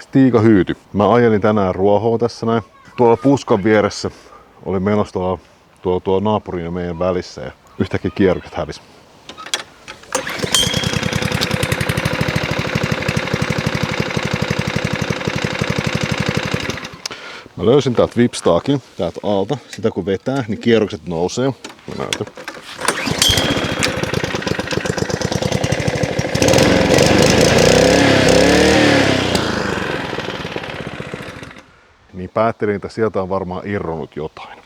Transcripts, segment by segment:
Stiika Hyyty. Mä ajelin tänään ruohoa tässä näin. Tuolla puskan vieressä oli menossa tuo naapurin ja meidän välissä ja yhtäkkiä kierrokset hävisi. Mä löysin täältä whipstaakin täältä alta. Sitä kun vetää, niin kierrokset nousee. Mä näytän. Niin päättelin, että sieltä on varmaan irronnut jotain.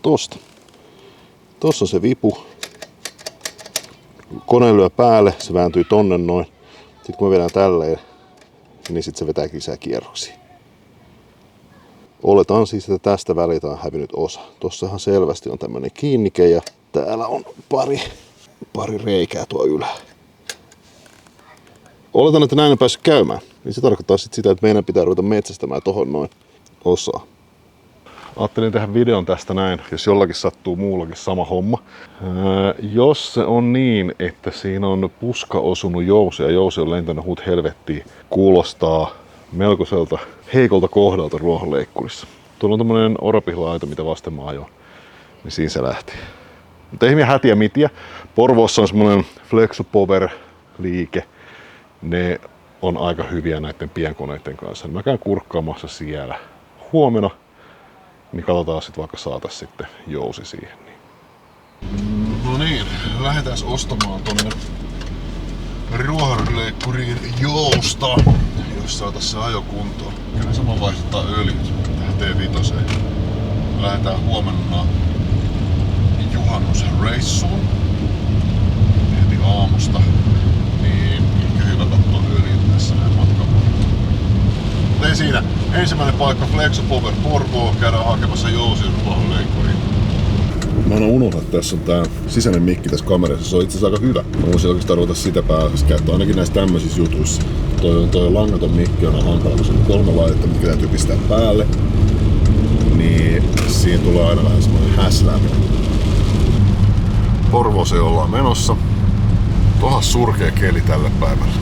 Tosta. Tossa on se vipu. Kone lyö päälle, se vääntyy tonne noin. Sitten kun mä vedän tälleen, niin sit se vetää lisää kierroksia. Oletaan siis, että tästä väliltä on hävinnyt osa. Tossahan selvästi on tämmönen kiinnike ja täällä on pari reikää tuo ylhäällä. Oletan, että näin on päässyt käymään. Niin se tarkoittaa sit sitä, että meidän pitää ruveta metsästämään tohon noin osaa. Ajattelin tehdä videon tästä näin, jos jollakin sattuu muullakin sama homma. Jos se on niin, että siinä on puska osunut jousi ja jousi on lentänyt huut helvettiin, kuulostaa melkoiselta heikolta kohdalta ruohonleikkurissa. Tuolla on tommonen orapihlaito, mitä vasten mä ajoin, niin siinä se lähti. Mutta ei hätiä mitiä. Porvoossa on semmonen Flexopower liike. Ne on aika hyviä näiden pienkoneiden kanssa. Mä käyn kurkkaamassa siellä huomenna. Niin katsotaan sit vaikka saatais sitten jousi siihen. No niin, lähdetään ostamaan tonne ruohonleikkuriin jousta, jos saatais se ajokuntoon. Kyllä sama vaihdetaan öljyt tähän T5. Lähdetään huomenna juhannusreissuun heti aamusta. Niin ehkä hyvä katsoa öljyt tässä näin matkalla. Ei siinä. Ensimmäinen paikka Flexopower Porvoo. Käydään hakemassa jousia ruohonleikkuriin. Mä en unohda, että tässä on tää sisäinen mikki tässä kamerassa. Se on itse asiassa aika hyvä. Mä voisin oikeastaan ruveta sitä pääasiassa käyttää ainakin näissä tämmöisissä jutuissa. Toi langaton mikki on hankala, kun se on 3 laitetta, mitkä täytyy pistää päälle. Niin siinä tulee aina vähän semmoinen häsläämä. Porvooseen ollaan menossa. Tohas surkea keli tälle päivälle.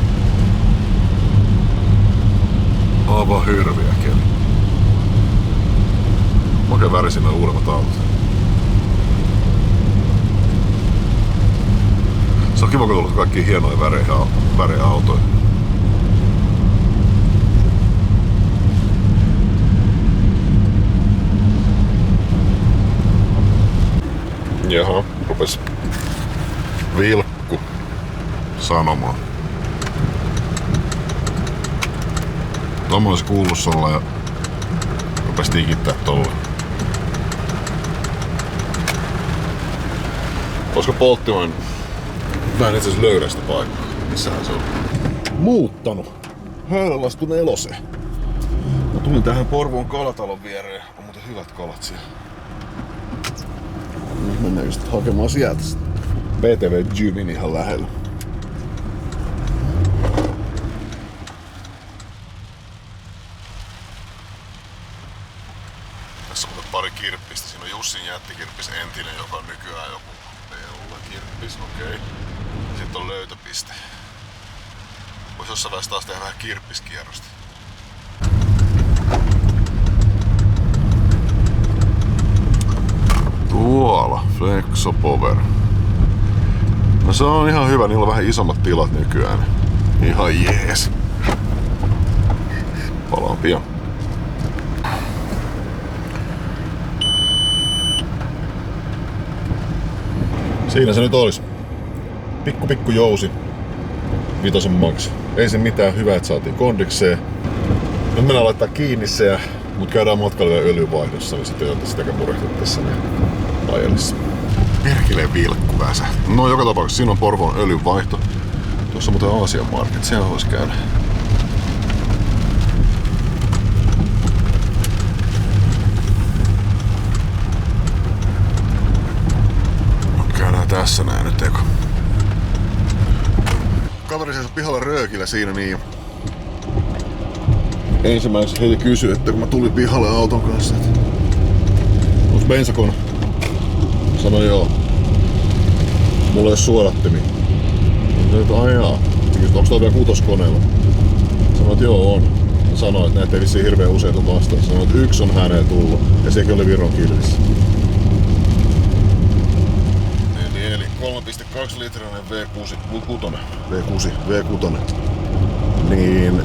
Aivan hirviä keli. Makea värisin nämä uudemmat autot. Se on kiva, kun tullut kaikkia hienoja värejä autoja. Jaha, rupes vilkku sanomaan. Tommonen se kuuluis olla ja rupes tikittää tolle. Olisiko polttimainen? Mä en itse asiassa löydä sitä paikkaa. Missähän se on? Muuttanut. Höylänlasku 4. Mä tulin tähän Porvoon kalatalon viereen. On muuten hyvät kalat siellä. Nyt mennään just hakemaan sieltä. PTV Jyvin ihan lähellä. Tässä on pari kirppistä. Siinä on Jussin jättikirppis entinen, joka on nykyään joku kirppis, okei. Sitten on löytöpiste. Vois jossain vaiheessa taas tehdä vähän kirppiskierrosta. Tuolla, Flexopower. No se on ihan hyvä, niillä on vähän isommat tilat nykyään. Ihan jees. Palaan pian. Siinä se nyt olisi. Pikku jousi. 5 maksu. Ei se mitään, hyvä, että saatiin kondikseen. Nyt mennään laittaa kiinni se, mut käydään matkalla vielä öljyvaihdossa, niin sitten jotain sitäkään murehtia tässä meidän ajelissa. Perkeleen vilkku väsä. No joka tapauksessa siinä on Porvoon öljynvaihto. Tuossa on muuten Aasian Market, siellä voisi käydä. Tässä näin nyt eka. Kaveri seisoi pihalla röökillä siinä niin. Ensimmäisenä heti kysyi, että kun mä tulin pihalle auton kanssa, että onks bensakone? Sanoin joo. Mulla ei oo suodattimia. Sanoin, että aijaa. Onks toi vielä 6-koneella? Sanoin, että joo on. sanoi, että näitä ei vissiin hirveän usein tullut vastaan. Sanoi, että yksi on häneen tullut ja sekin oli Viron kilvissä. Eli 3,2 litrainen V6. Niin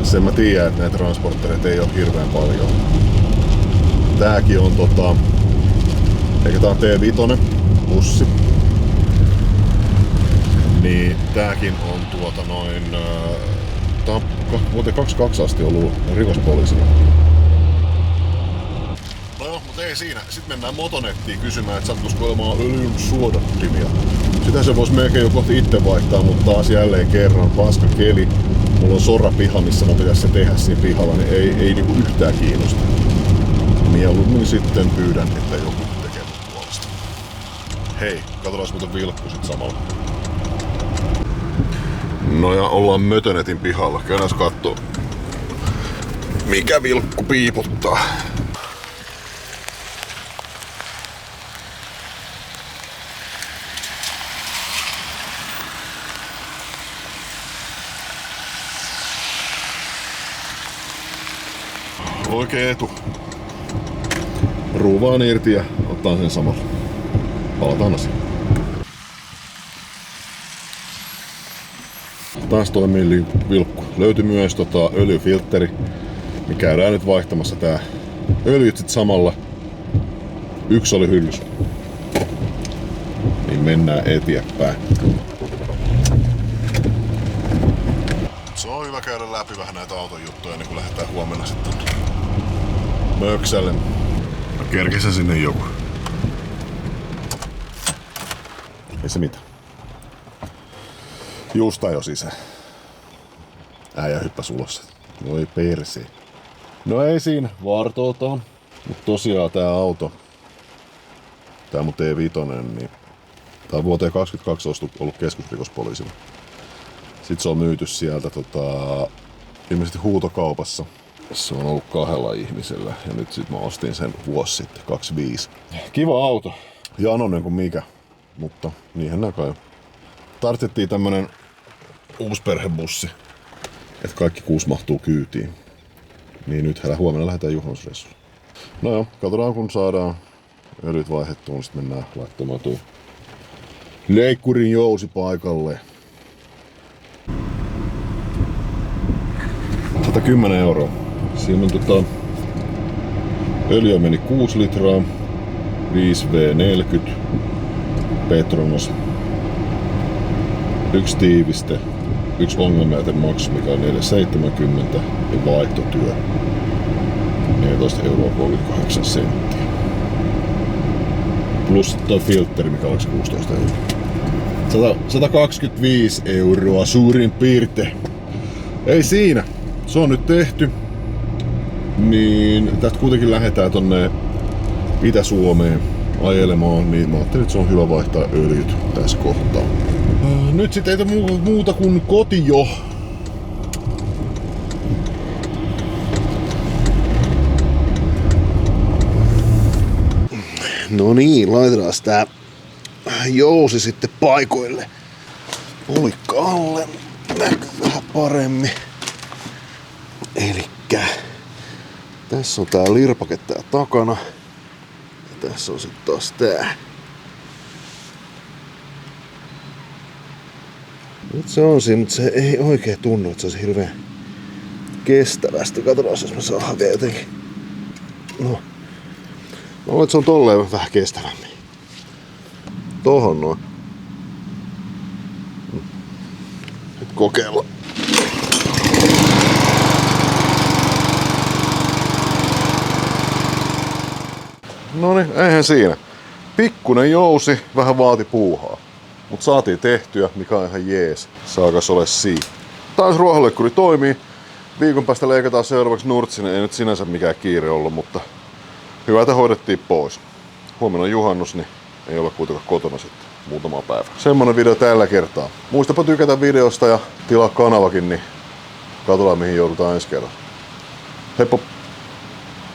sen mä tiedän, että näitä transportereita ei oo hirveän paljon. Tääkin on eikä tää on T5 bussi. Niin tääkin on tää on vuoteen 22 asti ollut rikospoliisina. No joo, mutta ei siinä. Sitten mennään Motonettiin kysymään, että sattuisiko olemaan öljyn suodattimia. Sitä se vois melkein jo kohti itse vaihtaa, mutta taas jälleen kerran paska keli. Mulla on sorapiha, missä mä pitäis se tehdä siinä pihalla, niin ei niinku yhtään kiinnosta. Mieluummin sitten pyydän, että joku tekee mun puolesta. Hei, katsotaan muuten vilkku sit samalla. No ja ollaan Mötönetin pihalla. Käydään kattoo, mikä vilkku piiputtaa. Oikee etu. Ruuvaan irti ja ottaa sen samalla. Palataan asiaan. Taas toimii vilkku. Löytyi myös öljyfiltteri. Niin käydään nyt vaihtamassa tää öljyt sit samalla. Yksi oli hyllys. Niin mennään eteenpäin. Se on hyvä käydä läpi vähän näitä auton juttuja ennen kuin lähdetään huomenna sitten Möksälle. No kerkesä sinne joku. Ei se mitään. Juusta jo sisään. Äijä hyppäs ulos. Voi persi. No ei siinä, vartootaan. Mut tosiaan tää auto, tää mun T5, niin tää on vuoteen 22 ollut keskusrikospoliisilla. Sit se on myyty sieltä ilmeisesti huutokaupassa. Se on ollut 2 ihmisellä ja nyt sit mä ostin sen vuosi sitten, 25. Kiva auto. Janonen kuin mikä, mutta niinhän nää kai. Tarvittiin tämmönen uusperhebussi, että kaikki 6 mahtuu kyytiin. Niin nyt huomenna lähdetään juhannusreissuun. No joo, katsotaan kun saadaan öljyt vaihdettua, niin sit mennään laittamaan tuo leikkurin jousi paikalle. 110 €. Siinä on öljyä meni 6 litraa, 5V40, Petronas, 1 tiiviste, 1 ongelmajäte Max, mikä on 4,70 ja vaihtotyö 14,38 €. Plus toi filtteri, mikä olisi 16 €. 125 € suurin piirtein. Ei siinä. Se on nyt tehty. Niin tästä kuitenkin lähdetään tonne Itä-Suomeen ajelemaan, niin mä ajattelin, että se on hyvä vaihtaa öljyt tässä kohtaa. Nyt sit ei muuta kuin kotio. No niin, laitetaan tää jousi sitten paikoille. Pulikka alle, näkyy vähän paremmin. Elikkä tässä on tää lirpake tää takana. Ja tässä on sitten taas tää. Nyt se on siinä, mutta se ei oikein tunnu, että se olisi hirveän kestävästi. Katsotaan, jos me saadaan vielä jotenkin. No. Mä luulen, että se on tolleen vähän kestävämmin. Tohon noin. Nyt kokeillaan. Noniin, eihän siinä. Pikkunen jousi, vähän vaati puuhaa. Mut saatiin tehtyä, mikä on ihan jees. Saakas ole siinä. Taas ruohonleikkuri toimii. Viikon päästä leikataan seuraavaksi nurtsinen. Ei nyt sinänsä mikään kiire ollut, mutta hyvä, että hoidettiin pois. Huomenna on juhannus, niin ei olla kuitenkaan kotona sitten muutama päivä. Semmonen video tällä kertaa. Muistapa tykätä videosta ja tilaa kanavakin, niin katsotaan mihin joudutaan ensi kerralla. Heippa!